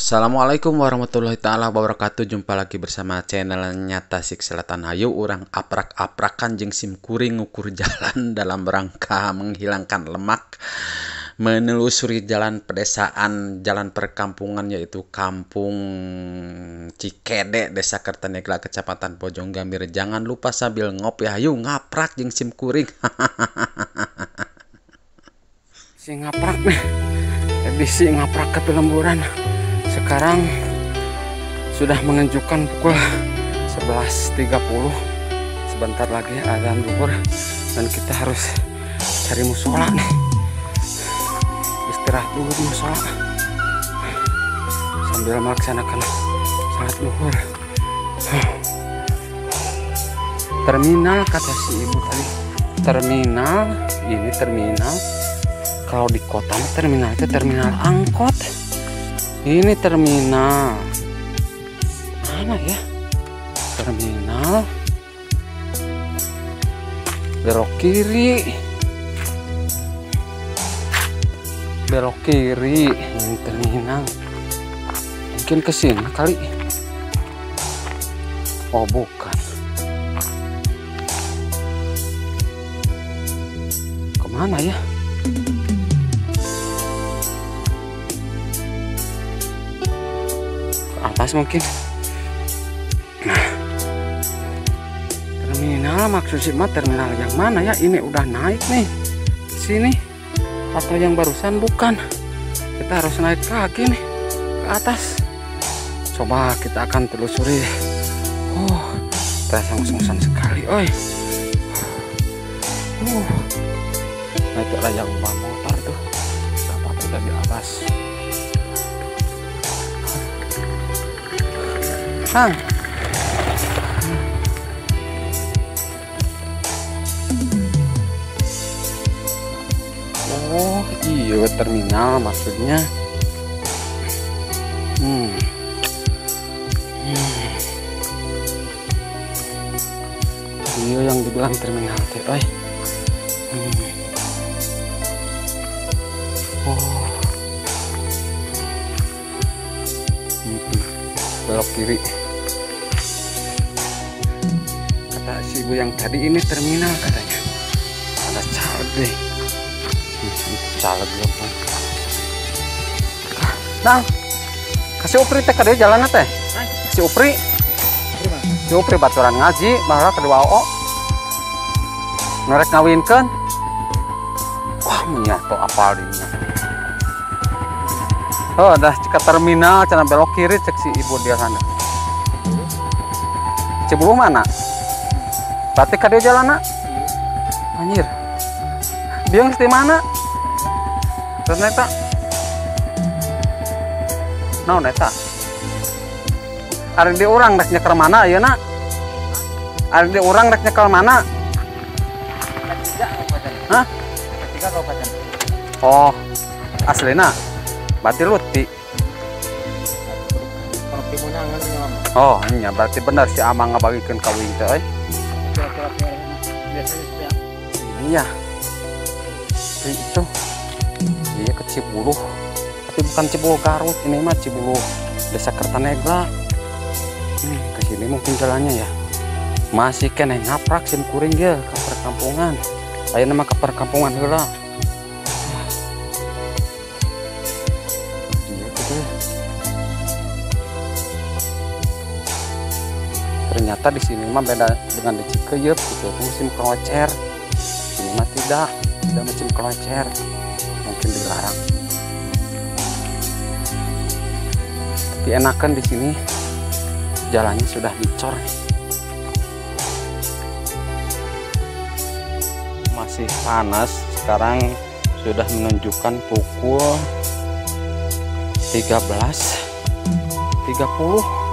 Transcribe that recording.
Assalamualaikum warahmatullahi taala wabarakatuh. Jumpa lagi bersama channelnya Tasik Selatan. Hayu urang aprak-aprakan jeung sim kuring ngukur jalan dalam rangka menghilangkan lemak, menelusuri jalan pedesaan, jalan perkampungan, yaitu Kampung Cikede, Desa Kertanegara, Kecamatan Bojonggambir. Jangan lupa sambil ngopi hayu ngaprak jeung sim kuring. Si ngaprak nih, edisi ngaprak ke lemburan. Sekarang sudah menunjukkan pukul 11.30. Sebentar lagi azan zuhur dan kita harus cari musola nih. Istirahat dulu di musola sambil melaksanakan salat zuhur. Terminal, kata si ibu tadi. Terminal, ini terminal. Kalau di kota terminal itu terminal angkot. Ini terminal mana ya? Terminal belok kiri, belok kiri. Ini terminal, mungkin ke sini kali. Oh bukan, kemana ya? Atas mungkin. Nah, terminal maksudnya terminal yang mana ya? Ini udah naik nih sini atau yang barusan bukan? Kita harus naik kaki nih ke atas. Coba kita akan telusuri. Oh, terasa ngos-ngosan sekali, oi. Nah itu ada yang bawa motor tuh. Dapat udah di atas. Hang. Oh iya, terminal maksudnya. Iya yang dibilang terminal teh, oi. Oh. Belok kiri. Kata si ibu yang tadi ini terminal katanya. Ada caleg deh. Caleg apa? Nah, kasih Upri teh kadeu jalan teh. Si Upri. Si Upri baturan ngaji baheula kedua O. Ngerek ngawinkeun. Wah, nya to apal dinya. Oh, dah ke terminal, cenah belok kiri cek si ibu dia sana. Cibulu mana? Berarti ka dia jalan, anjir. Biang di mana? Ternyata. Naon eta? Ari di urang rek nyeker mana ayeuna? Ari di urang rek nyeker mana? Hah? Ketiga kabupaten. Oh, aslina. Berarti Luti. Oh, nya berarti benar si Amang ngabagikeun kawin teh euy. Iya. Itu. Iya ke Cibuluh. Tapi bukan Cibuluh Garut, ini mah Cibuluh Desa Kertanegara. Ke sini mungkin jalannya ya. Masih kene ngaprak sim kuring ge ka perkampungan. Ayeuna mah ka perkampungan heula. Ternyata di sini mah beda dengan di Cikeyep gitu, musim kelocer. Ini mah tidak musim kelocer, mungkin dilarang. Tapi enakan di sini, jalannya sudah dicor. Masih panas, sekarang sudah menunjukkan pukul 13.30.